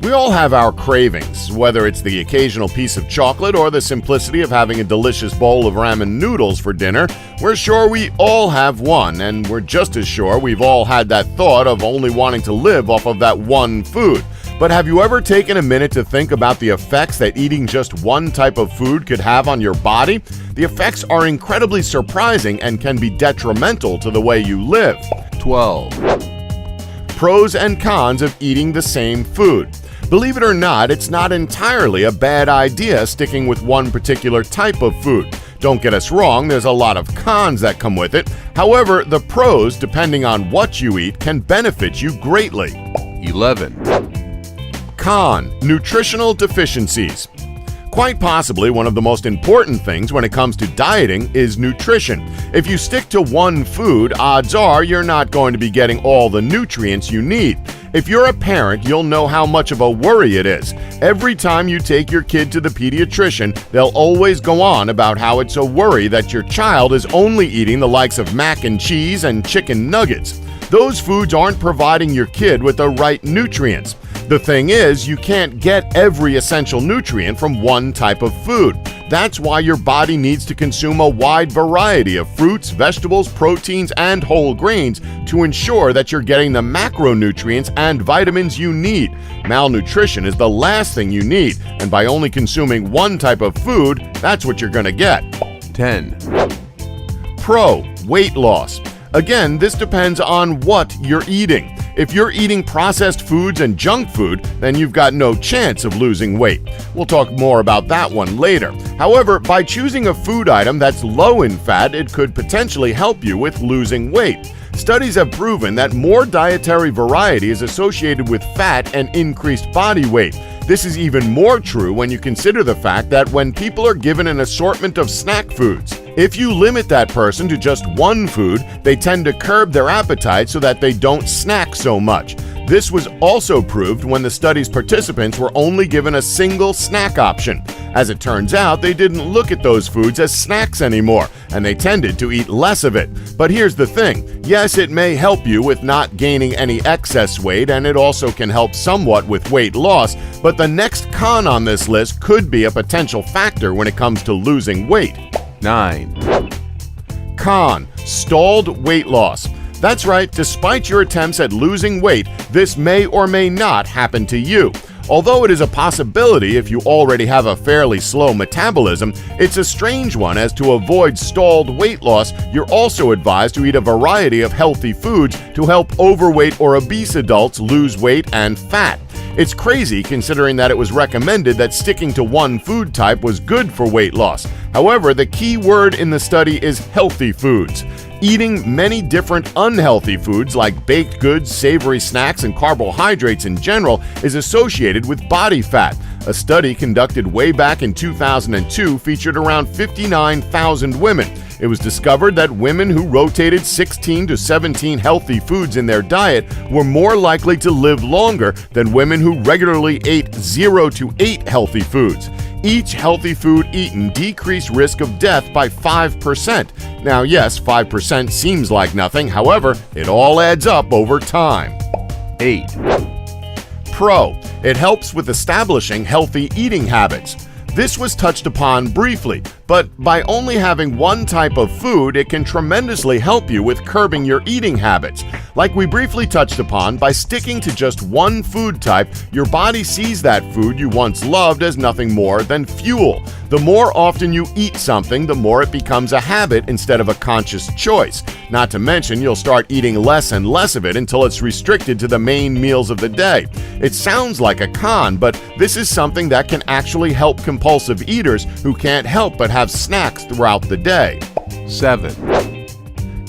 We all have our cravings, whether it's the occasional piece of chocolate or the simplicity of having a delicious bowl of ramen noodles for dinner. We're sure we all have one, and we're just as sure we've all had that thought of only wanting to live off of that one food. But have you ever taken a minute to think about the effects that eating just one type of food could have on your body? The effects are incredibly surprising and can be detrimental to the way you live. 12. Pros and cons of eating the same food. Believe it or not, it's not entirely a bad idea sticking with one particular type of food. Don't get us wrong, there's a lot of cons that come with it. However, the pros, depending on what you eat, can benefit you greatly. 11. Con: nutritional deficiencies. Quite possibly one of the most important things when it comes to dieting is nutrition. If you stick to one food, odds are you're not going to be getting all the nutrients you need. If you're a parent, you'll know how much of a worry it is. Every time you take your kid to the pediatrician, they'll always go on about how it's a worry that your child is only eating the likes of mac and cheese and chicken nuggets. Those foods aren't providing your kid with the right nutrients. The thing is, you can't get every essential nutrient from one type of food. That's why your body needs to consume a wide variety of fruits, vegetables, proteins, and whole grains to ensure that you're getting the macronutrients and vitamins you need. Malnutrition is the last thing you need, and by only consuming one type of food, that's what you're going to get. 10. Pro: weight loss. Again, this depends on what you're eating. If you're eating processed foods and junk food, then you've got no chance of losing weight. We'll talk more about that one later. However, by choosing a food item that's low in fat, it could potentially help you with losing weight. Studies have proven that more dietary variety is associated with fat and increased body weight. This is even more true when you consider the fact that when people are given an assortment of snack foods, if you limit that person to just one food, they tend to curb their appetite so that they don't snack so much. This was also proved when the study's participants were only given a single snack option. As it turns out, they didn't look at those foods as snacks anymore, and they tended to eat less of it. But here's the thing. Yes, it may help you with not gaining any excess weight, and it also can help somewhat with weight loss, but the next con on this list could be a potential factor when it comes to losing weight. 9. Con: stalled weight loss. That's right, despite your attempts at losing weight, this may or may not happen to you. Although it is a possibility if you already have a fairly slow metabolism, it's a strange one as to avoid stalled weight loss. You're also advised to eat a variety of healthy foods to help overweight or obese adults lose weight and fat. It's crazy considering that it was recommended that sticking to one food type was good for weight loss. However, the key word in the study is healthy foods. Eating many different unhealthy foods like baked goods, savory snacks, and carbohydrates in general is associated with body fat. A study conducted way back in 2002 featured around 59,000 women. It was discovered that women who rotated 16 to 17 healthy foods in their diet were more likely to live longer than women who regularly ate 0 to 8 healthy foods. Each healthy food eaten decreased risk of death by 5%. Now, yes, 5% seems like nothing. However, it all adds up over time. 8. Pro: it helps with establishing healthy eating habits. This was touched upon briefly, but by only having one type of food, it can tremendously help you with curbing your eating habits. Like we briefly touched upon, by sticking to just one food type, your body sees that food you once loved as nothing more than fuel. The more often you eat something, the more it becomes a habit instead of a conscious choice. Not to mention, you'll start eating less and less of it until it's restricted to the main meals of the day. It sounds like a con, but this is something that can actually help compulsive eaters who can't help but have snacks throughout the day. 7.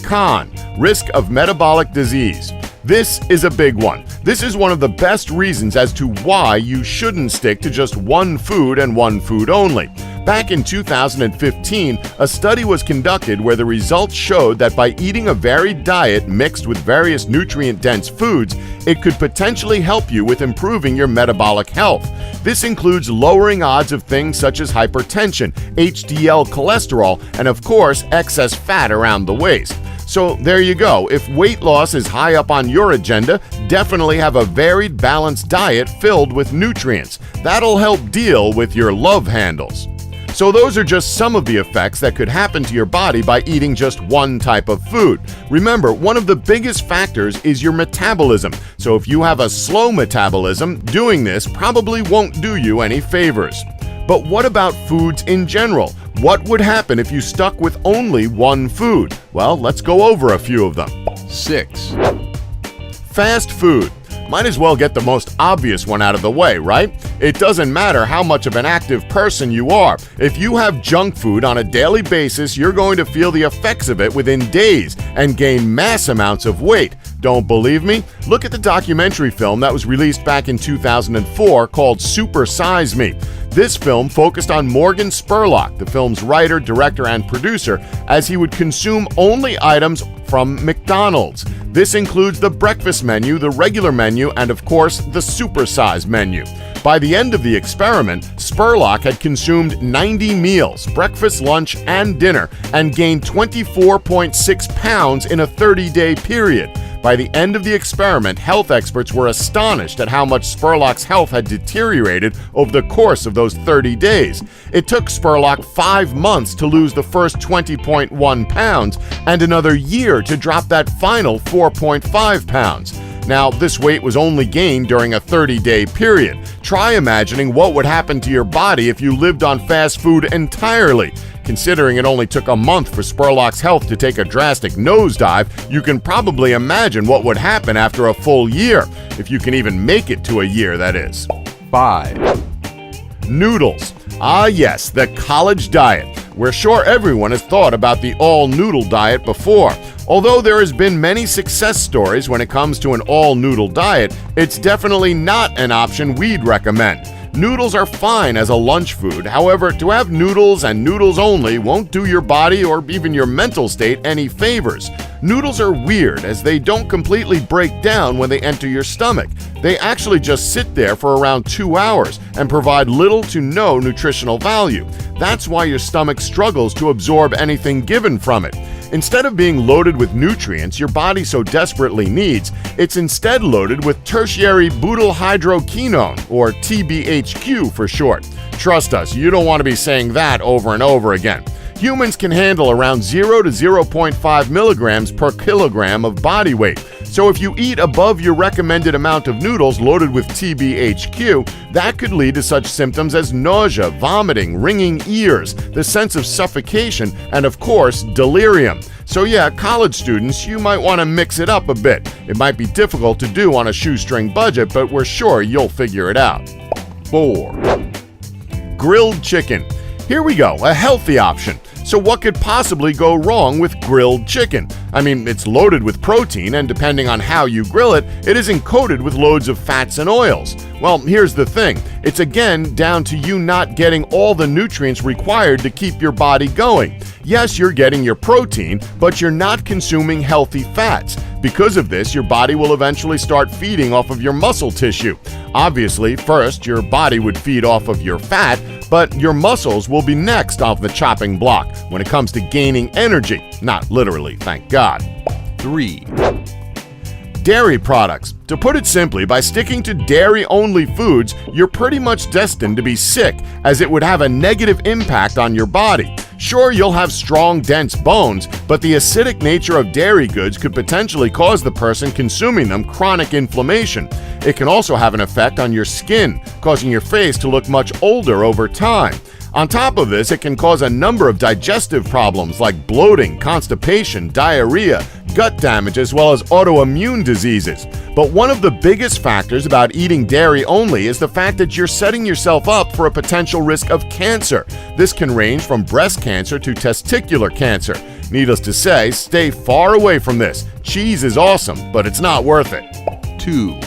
Con: risk of metabolic disease. This is a big one. This is one of the best reasons as to why you shouldn't stick to just one food and one food only. Back in 2015, a study was conducted where the results showed that by eating a varied diet mixed with various nutrient-dense foods, it could potentially help you with improving your metabolic health. This includes lowering odds of things such as hypertension, HDL cholesterol, and of course, excess fat around the waist. So there you go. If weight loss is high up on your agenda, definitely have a varied, balanced diet filled with nutrients. That'll help deal with your love handles. So those are just some of the effects that could happen to your body by eating just one type of food. Remember, one of the biggest factors is your metabolism. So if you have a slow metabolism, doing this probably won't do you any favors. But what about foods in general? What would happen if you stuck with only one food? Well, let's go over a few of them. 6, Fast food. Might as well get the most obvious one out of the way, right? It doesn't matter how much of an active person you are. If you have junk food on a daily basis, you're going to feel the effects of it within days and gain mass amounts of weight. Don't believe me? Look at the documentary film that was released back in 2004 called Super Size Me. This film focused on Morgan Spurlock, the film's writer, director, and producer, as he would consume only items from McDonald's. This includes the breakfast menu, the regular menu, and of course, the supersize menu. By the end of the experiment, Spurlock had consumed 90 meals, breakfast, lunch, and dinner, and gained 24.6 pounds in a 30-day period. By the end of the experiment, health experts were astonished at how much Spurlock's health had deteriorated over the course of those 30 days. It took Spurlock 5 months to lose the first 20.1 pounds and another year to drop that final 4.5 pounds. Now, this weight was only gained during a 30-day period. Try imagining what would happen to your body if you lived on fast food entirely. Considering it only took a month for Spurlock's health to take a drastic nosedive, you can probably imagine what would happen after a full year, if you can even make it to a year, that is. 5, Noodles. Ah yes, the college diet. We're sure everyone has thought about the all-noodle diet before. Although there has been many success stories when it comes to an all-noodle diet, it's definitely not an option we'd recommend. Noodles are fine as a lunch food. However, to have noodles and noodles only won't do your body or even your mental state any favors. Noodles are weird as they don't completely break down when they enter your stomach. They actually just sit there for around 2 hours and provide little to no nutritional value. That's why your stomach struggles to absorb anything given from it. Instead of being loaded with nutrients your body so desperately needs, it's instead loaded with tertiary butyrylhydroquinone, or TBHQ for short. Trust us, you don't want to be saying that over and over again. Humans can handle around 0 to 0.5 milligrams per kilogram of body weight. So if you eat above your recommended amount of noodles loaded with TBHQ, that could lead to such symptoms as nausea, vomiting, ringing ears, the sense of suffocation, and of course, delirium. So yeah, college students, you might want to mix it up a bit. It might be difficult to do on a shoestring budget, but we're sure you'll figure it out. 4, Grilled chicken. Here we go, a healthy option. So what could possibly go wrong with grilled chicken? I mean, it's loaded with protein, and depending on how you grill it, it isn't coated with loads of fats and oils. Well, here's the thing. It's again down to you not getting all the nutrients required to keep your body going. Yes, you're getting your protein, but you're not consuming healthy fats. Because of this, your body will eventually start feeding off of your muscle tissue. Obviously, first, your body would feed off of your fat, but your muscles will be next off the chopping block when it comes to gaining energy. Not literally, thank God. 3, Dairy products. To put it simply, by sticking to dairy-only foods, you're pretty much destined to be sick, as it would have a negative impact on your body. Sure, you'll have strong, dense bones, but the acidic nature of dairy goods could potentially cause the person consuming them chronic inflammation. It can also have an effect on your skin, causing your face to look much older over time. On top of this, it can cause a number of digestive problems like bloating, constipation, diarrhea, gut damage, as well as autoimmune diseases. But one of the biggest factors about eating dairy only is the fact that you're setting yourself up for a potential risk of cancer. This can range from breast cancer to testicular cancer. Needless to say, stay far away from this. Cheese is awesome, but it's not worth it. 2,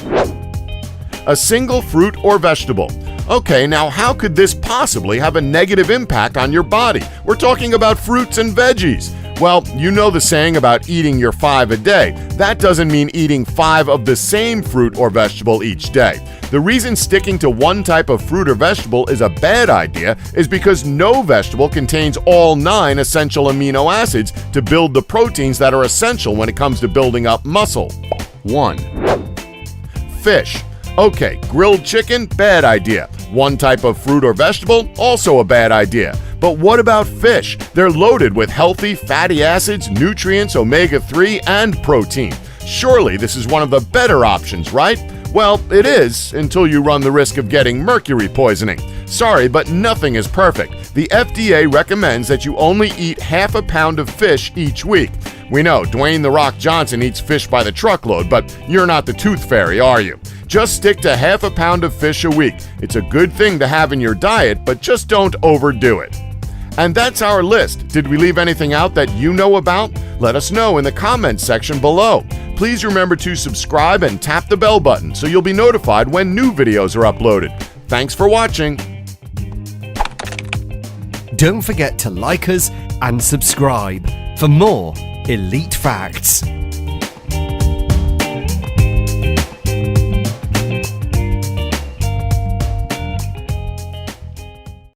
A single fruit or vegetable. Okay, now how could this possibly have a negative impact on your body? We're talking about fruits and veggies. Well, you know the saying about eating your 5 a day. That doesn't mean eating 5 of the same fruit or vegetable each day. The reason sticking to one type of fruit or vegetable is a bad idea is because no vegetable contains all 9 essential amino acids to build the proteins that are essential when it comes to building up muscle. 1, Fish. Okay, grilled chicken, bad idea. One type of fruit or vegetable, also a bad idea. But what about fish? They're loaded with healthy fatty acids, nutrients, omega-3, and protein. Surely this is one of the better options, right? Well, it is, until you run the risk of getting mercury poisoning. Sorry, but nothing is perfect. The FDA recommends that you only eat half a pound of fish each week. We know Dwayne "The Rock" Johnson eats fish by the truckload, but you're not the tooth fairy, are you? Just stick to half a pound of fish a week. It's a good thing to have in your diet, but just don't overdo it. And that's our list. Did we leave anything out that you know about? Let us know in the comments section below. Please remember to subscribe and tap the bell button so you'll be notified when new videos are uploaded. Thanks for watching. Don't forget to like us and subscribe for more elite facts.